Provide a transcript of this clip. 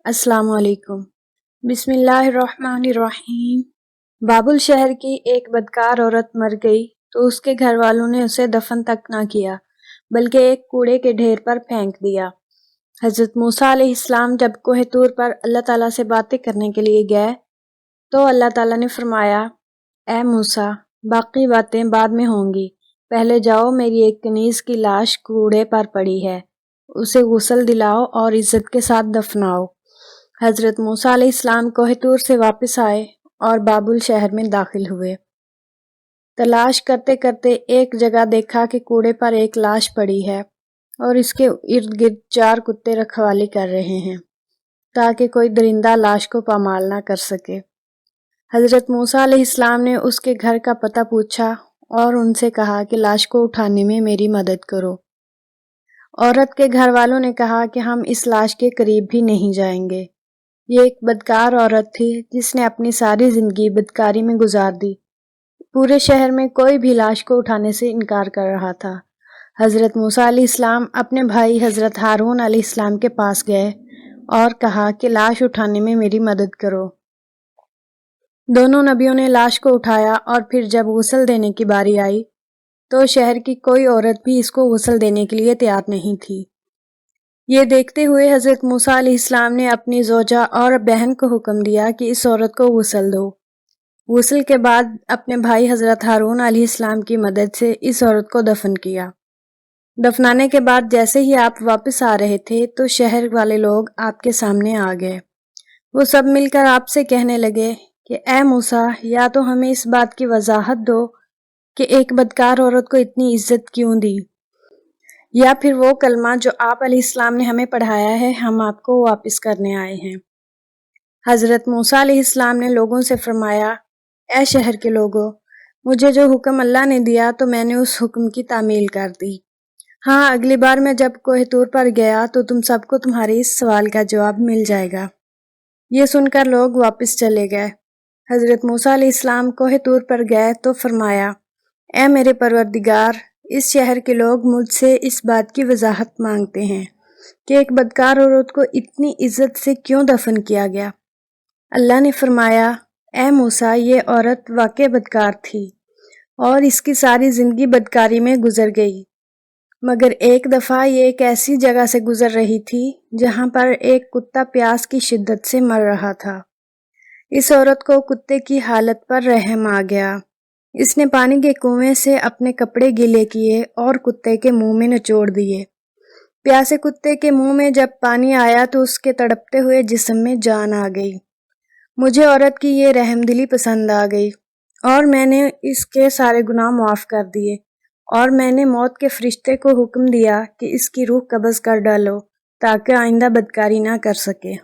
السلام علیکم۔ بسم اللہ الرحمن الرحیم۔ بابل شہر کی ایک بدکار عورت مر گئی تو اس کے گھر والوں نے اسے دفن تک نہ کیا بلکہ ایک کوڑے کے ڈھیر پر پھینک دیا۔ حضرت موسیٰ علیہ السلام جب کوہ طور پر اللہ تعالیٰ سے باتیں کرنے کے لیے گئے تو اللہ تعالیٰ نے فرمایا، اے موسیٰ، باقی باتیں بعد میں ہوں گی، پہلے جاؤ، میری ایک کنیز کی لاش کوڑے پر پڑی ہے، اسے غسل دلاؤ اور عزت کے ساتھ دفناؤ۔ حضرت موسیٰ علیہ السلام کوہ طور سے واپس آئے اور بابل شہر میں داخل ہوئے۔ تلاش کرتے کرتے ایک جگہ دیکھا کہ کوڑے پر ایک لاش پڑی ہے اور اس کے ارد گرد 4 کتے رکھوالی کر رہے ہیں تاکہ کوئی درندہ لاش کو پامال نہ کر سکے۔ حضرت موسیٰ علیہ السلام نے اس کے گھر کا پتہ پوچھا اور ان سے کہا کہ لاش کو اٹھانے میں میری مدد کرو۔ عورت کے گھر والوں نے کہا کہ ہم اس لاش کے قریب بھی نہیں جائیں گے۔ یہ ایک بدکار عورت تھی جس نے اپنی ساری زندگی بدکاری میں گزار دی۔ پورے شہر میں کوئی بھی لاش کو اٹھانے سے انکار کر رہا تھا۔ حضرت موسیٰ علیہ السلام اپنے بھائی حضرت ہارون علیہ السلام کے پاس گئے اور کہا کہ لاش اٹھانے میں میری مدد کرو۔ دونوں نبیوں نے لاش کو اٹھایا اور پھر جب غسل دینے کی باری آئی تو شہر کی کوئی عورت بھی اس کو غسل دینے کے لیے تیار نہیں تھی۔ یہ دیکھتے ہوئے حضرت موسیٰ علیہ السلام نے اپنی زوجہ اور بہن کو حکم دیا کہ اس عورت کو غسل دو۔ غسل کے بعد اپنے بھائی حضرت ہارون علیہ السلام کی مدد سے اس عورت کو دفن کیا۔ دفنانے کے بعد جیسے ہی آپ واپس آ رہے تھے تو شہر والے لوگ آپ کے سامنے آ گئے۔ وہ سب مل کر آپ سے کہنے لگے کہ اے موسیٰ، یا تو ہمیں اس بات کی وضاحت دو کہ ایک بدکار عورت کو اتنی عزت کیوں دی، یا پھر وہ کلمہ جو آپ علیہ السلام نے ہمیں پڑھایا ہے ہم آپ کو واپس کرنے آئے ہیں۔ حضرت موسیٰ علیہ السلام نے لوگوں سے فرمایا، اے شہر کے لوگوں، مجھے جو حکم اللہ نے دیا تو میں نے اس حکم کی تعمیل کر دی۔ ہاں، اگلی بار میں جب کوہ طور پر گیا تو تم سب کو تمہارے اس سوال کا جواب مل جائے گا۔ یہ سن کر لوگ واپس چلے گئے۔ حضرت موسیٰ علیہ السلام کوہ طور پر گئے تو فرمایا، اے میرے پروردگار، اس شہر کے لوگ مجھ سے اس بات کی وضاحت مانگتے ہیں کہ ایک بدکار عورت کو اتنی عزت سے کیوں دفن کیا گیا۔ اللہ نے فرمایا، اے موسیٰ، یہ عورت واقع بدکار تھی اور اس کی ساری زندگی بدکاری میں گزر گئی، مگر ایک دفعہ یہ ایک ایسی جگہ سے گزر رہی تھی جہاں پر ایک کتا پیاس کی شدت سے مر رہا تھا۔ اس عورت کو کتے کی حالت پر رحم آ گیا۔ اس نے پانی کے کنویں سے اپنے کپڑے گیلے کیے اور کتے کے منہ میں نچوڑ دیے۔ پیاسے کتے کے منہ میں جب پانی آیا تو اس کے تڑپتے ہوئے جسم میں جان آ گئی۔ مجھے عورت کی یہ رحم دلی پسند آ گئی اور میں نے اس کے سارے گناہ معاف کر دیے، اور میں نے موت کے فرشتے کو حکم دیا کہ اس کی روح قبض کر ڈالو تاکہ آئندہ بدکاری نہ کر سکے۔